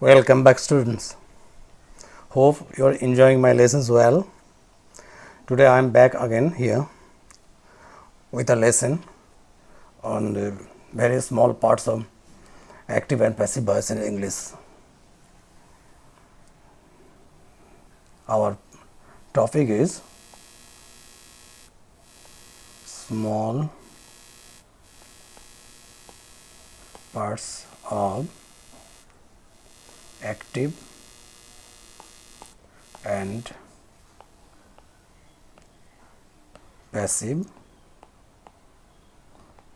Welcome back, students. Hope you are enjoying my lessons well. Today I am back again here with a lesson on the very small parts of active and passive voice in English. Our topic is small parts of active and passive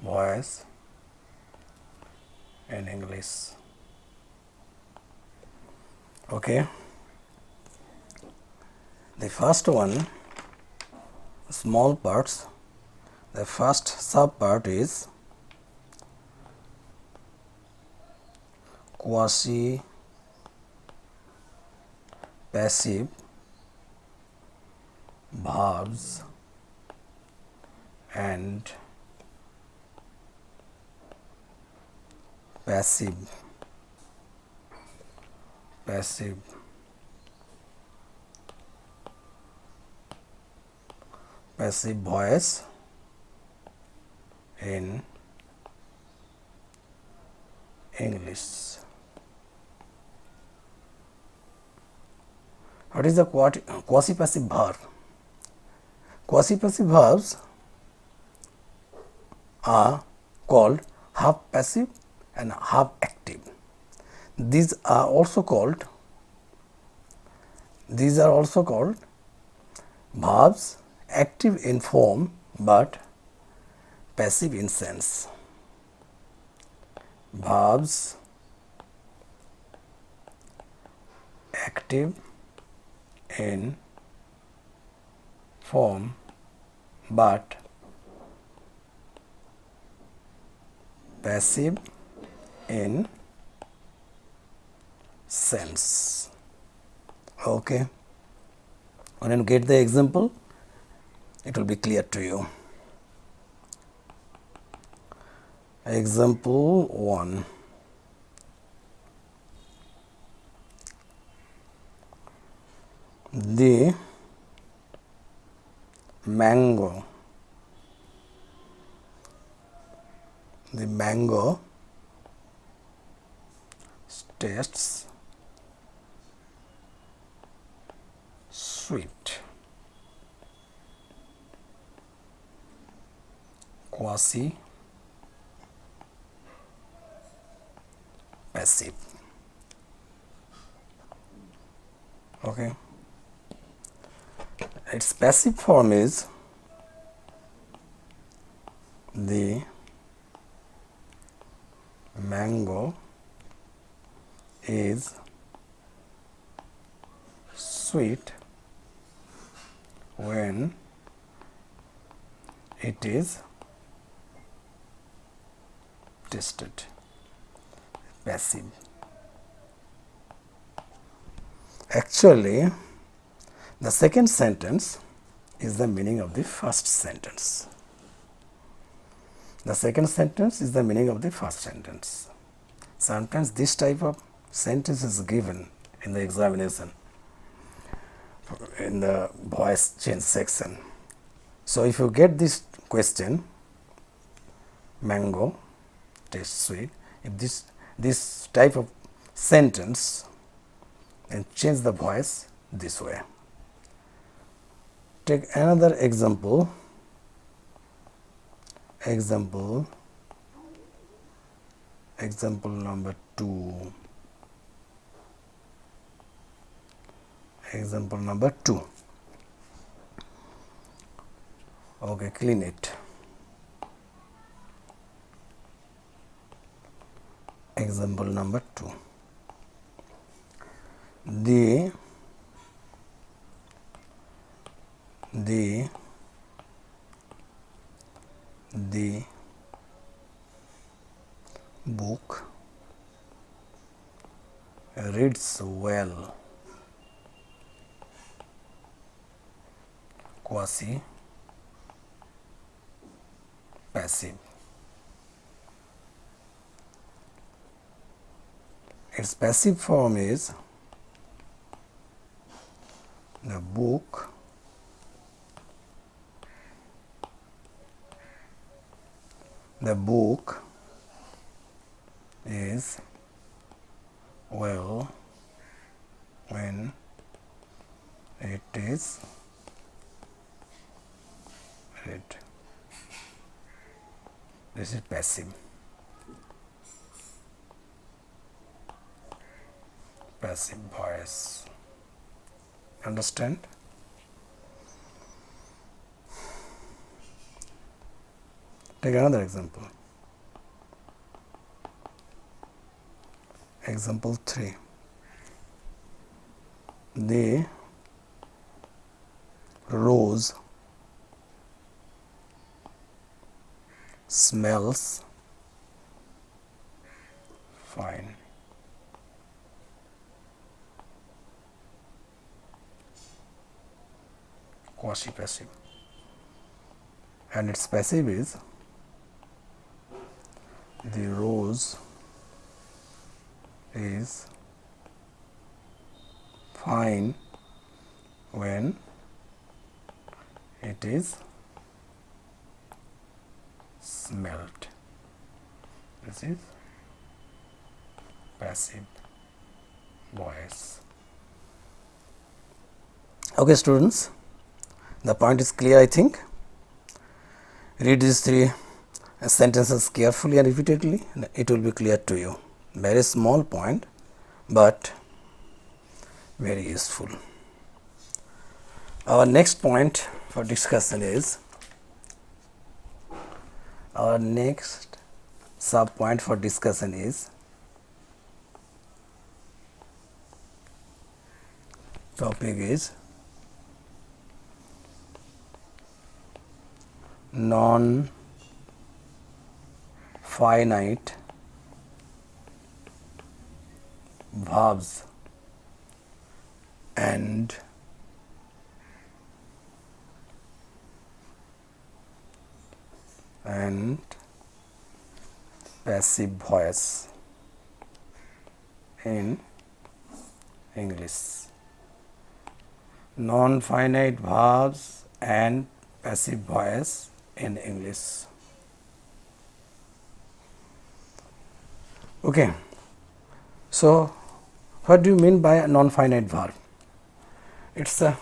voice in English. Okay. The first one, small parts. The first sub part is quasi passive verbs and passive voice in English. What is the quasi-passive verb? Quasi-passive verbs are called half passive and half active. These are also called verbs active in form but passive in sense. Verbs active in form but passive in sense. Okay, when you get the example, it will be clear to you. Example 1. The mango tastes sweet. Quasi passive. Okay, its passive form is the mango is sweet when it is tasted. Passive. Actually, the second sentence is the meaning of the first sentence. The second sentence is the meaning of the first sentence. Sometimes this type of sentence is given in the examination in the voice change section. So if you get this question, mango tastes sweet, if this type of sentence, and change the voice this way. Take another example. Example number 2. Example number 2. Okay, clean it. Example number 2. The book reads well. Quasi passive. its passive form is the book is well when it is read. This is passive voice. Understand? Take another example. Example 3. The rose smells fine. Quasi-passive. And its passive is the rose is fine when it is smelt. This is passive voice. Okay, students, the point is clear, I think. Read these 3 sentences carefully and repeatedly, and it will be clear to you. Very small point, but very useful. Our next point for discussion is, our next sub point for discussion is topic is non-finite verbs and passive voice in English. Non-finite verbs and passive voice in English. Okay. So, what do you mean by a non-finite verb? It's a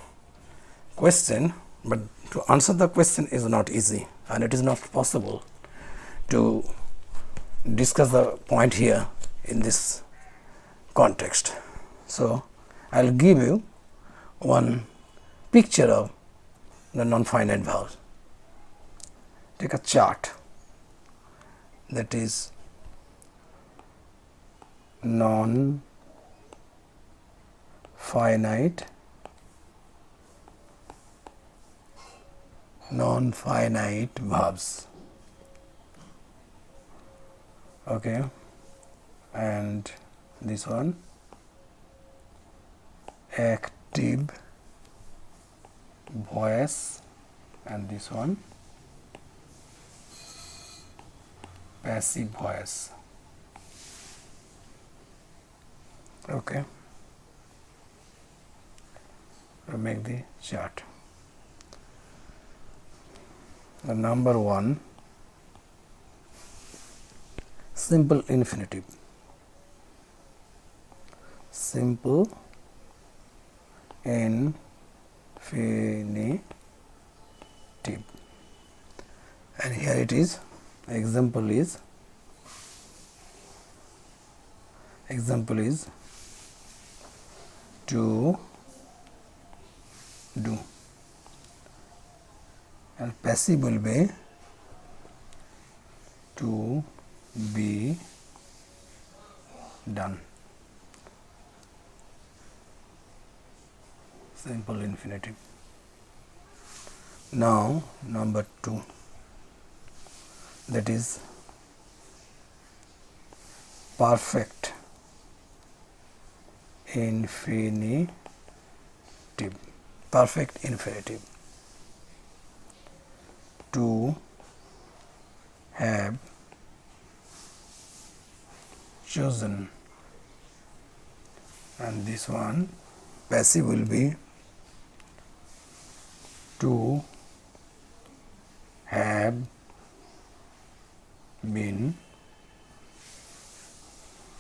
question, but to answer the question is not easy, and it is not possible to discuss the point here in this context. So, I will give you one picture of the non-finite verbs. Take a chart that is non-finite verbs. Okay, and this one active voice, and this one passive voice. Okay, we'll make the chart. The number 1, simple infinitive. Simple infinitive. And here it is. Example is to do, and passive will be to be done. Simple infinitive. Now number 2, that is perfect infinitive. Perfect infinitive. To have chosen and this one passive will be to have been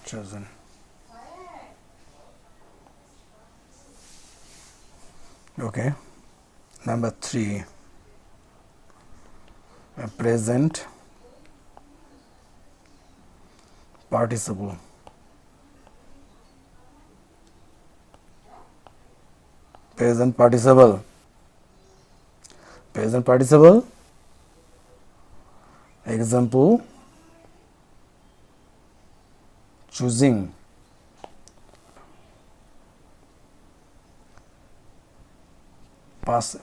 chosen. Okay. Number 3, a present participle. Present participle. Present participle. Example, choosing.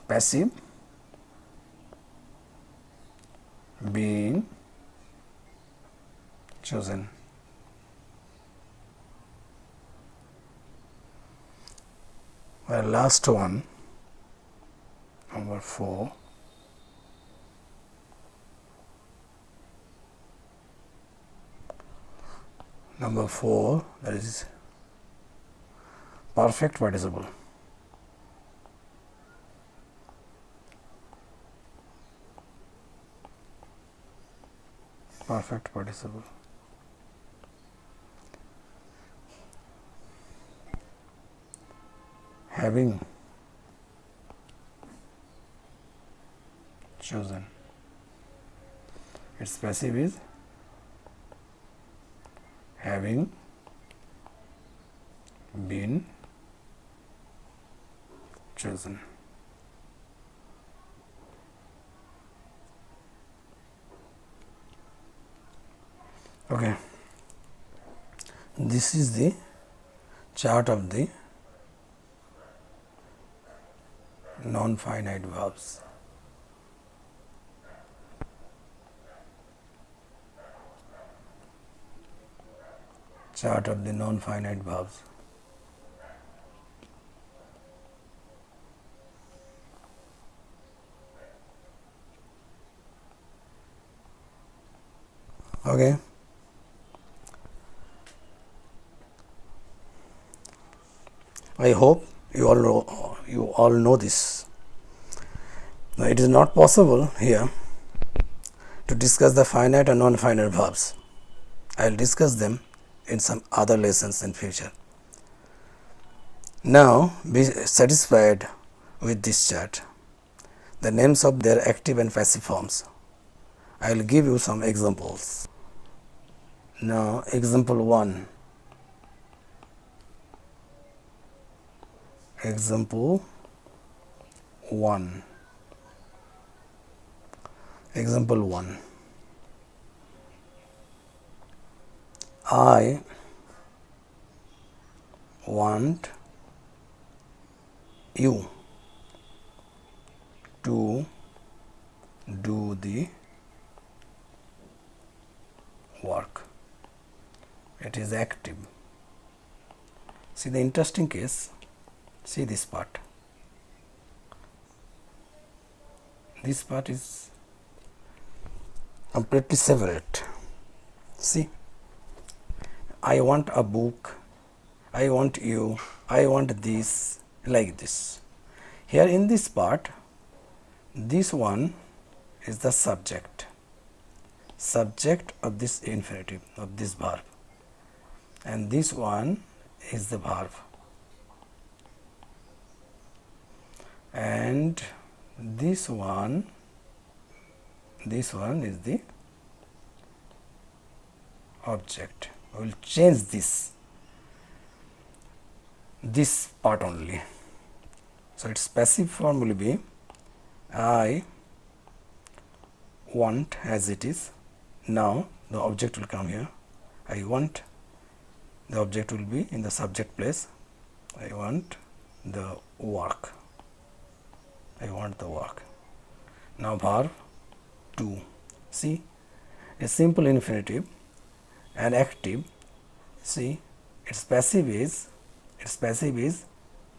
Passive, being chosen. The last one, number 4, that is perfect participle. Perfect participle. Having chosen. Its passive is having been chosen. Okay, this is the chart of the non-finite verbs. Chart of the non-finite verbs. Okay. I hope you all know this. Now, it is not possible here to discuss the finite and non-finite verbs. I will discuss them in some other lessons in future. Now, be satisfied with this chart. The names of their active and passive forms. I will give you some examples. Now, example 1. Example 1. Example 1. I want you to do the work. It is active. See the interesting case. See this part. This part is completely separate. See, I want a book, I want you, I want this, like this. Here in this part, this one is the subject of this infinitive, of this verb, and this one is the verb, and this one is the object. We will change this part only. So its passive form will be I want, as it is. Now the object will come here. I want, the object will be in the subject place. I want the work. I want the work. Now verb to. See, a simple infinitive and active. See, its passive is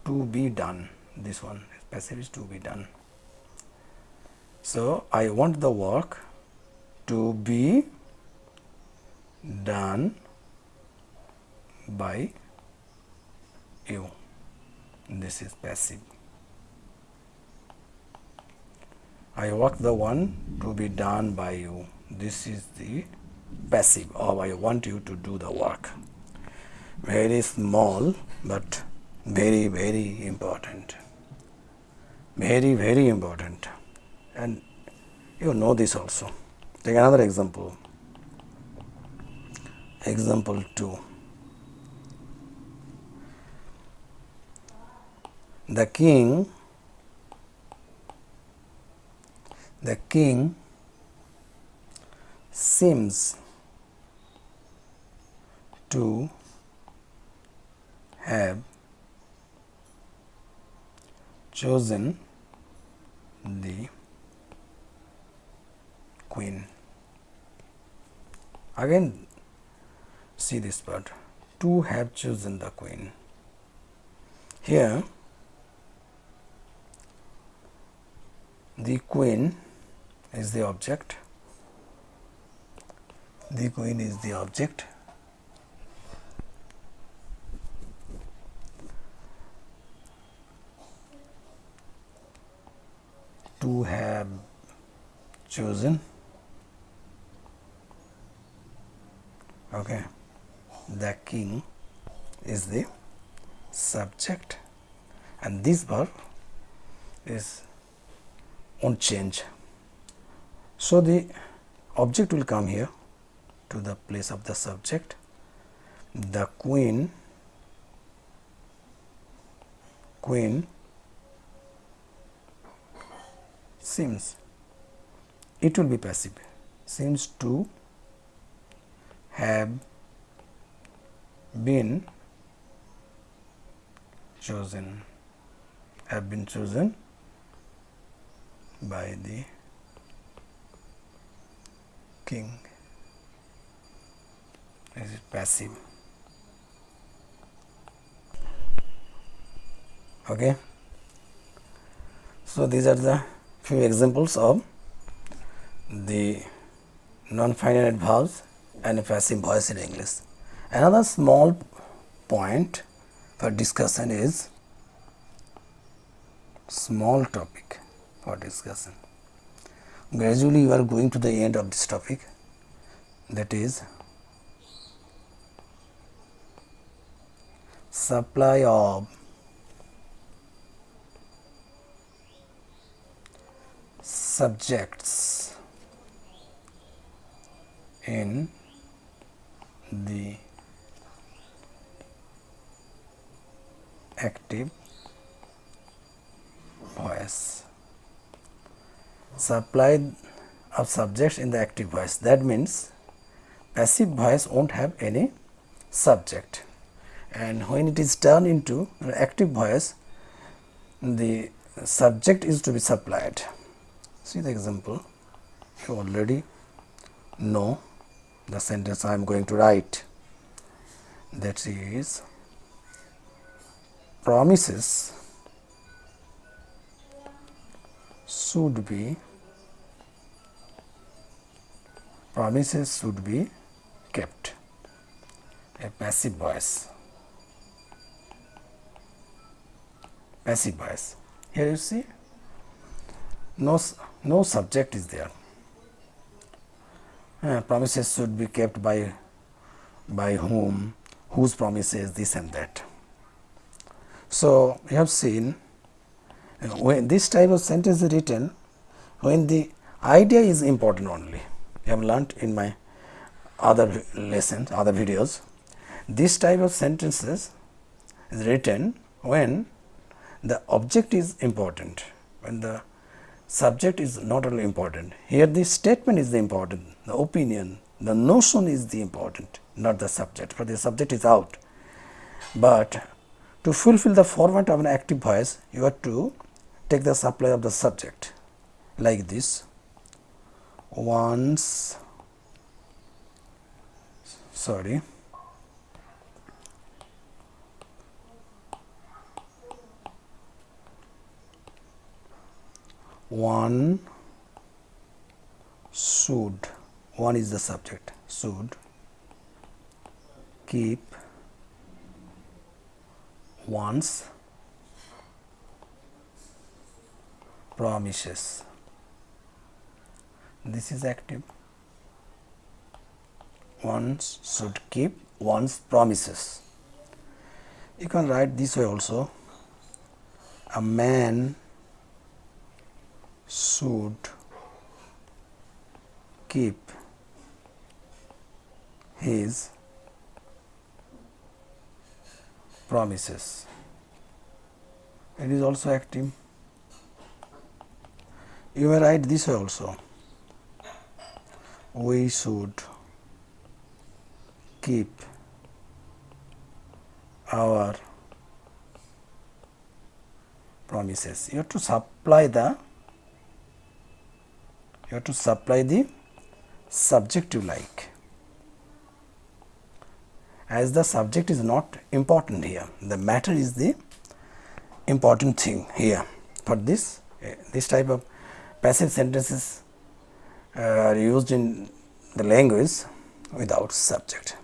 to be done. This one, its passive is to be done. So I want the work to be done by you. This is passive. I work the one to be done by you. This is the passive, or I want you to do the work. Very small but very, very important. Very, very important. And you know this also. Take another example. Example 2. The king seems to have chosen the queen. Again, see this part. To have chosen the queen. Here, the queen is the object. The queen is the object. To have chosen. Okay. The king is the subject, and this verb is won't change. So the object will come here to the place of the subject. The queen seems, it will be passive, seems to have been chosen, by the king. Is it passive? Okay. So these are the few examples of the non-finite verbs and passive voice in English. Another small point for discussion is, small topic for discussion. Gradually you are going to the end of this topic, that is supply of subjects in the active voice. Supply of subjects in the active voice. That means passive voice won't have any subject, and when it is turned into an active voice, the subject is to be supplied. See the example. You already know the sentence I am going to write. That is, promises should be kept. A passive voice. Passive voice. Here you see, no subject is there. Promises should be kept by whom, whose promises, this and that. So we have seen, when this type of sentence is written, when the idea is important only. You have learnt in my other lessons, other videos. This type of sentences is written when the object is important, when the subject is not only important. Here the statement is the important, the opinion, the notion is the important, not the subject, for the subject is out. But to fulfill the format of an active voice, you have to take the supply of the subject like this. Once one should, one is the subject, should keep wants, promises. This is active. Wants, should keep, wants, promises. You can write this way also. A man should keep his promises. It is also active. You may write this way also. We should keep our promises. You have to supply the subjective like. As the subject is not important here, the matter is the important thing here. For this type of passive sentences are used in the language without subject.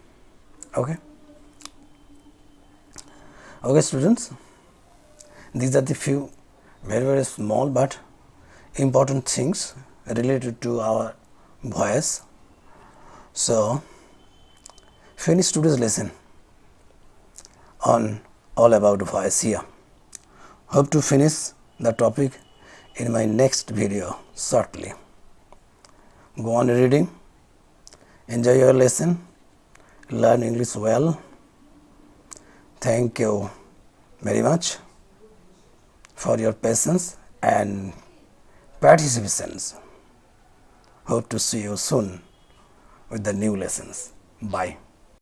Okay students, these are the few very small but important things related to our voice. So finish today's lesson on all about voice here. Hope to finish the topic in my next video shortly. Go on reading, enjoy your lesson, learn English well. Thank you very much for your patience and participations. Hope to see you soon with the new lessons. Bye.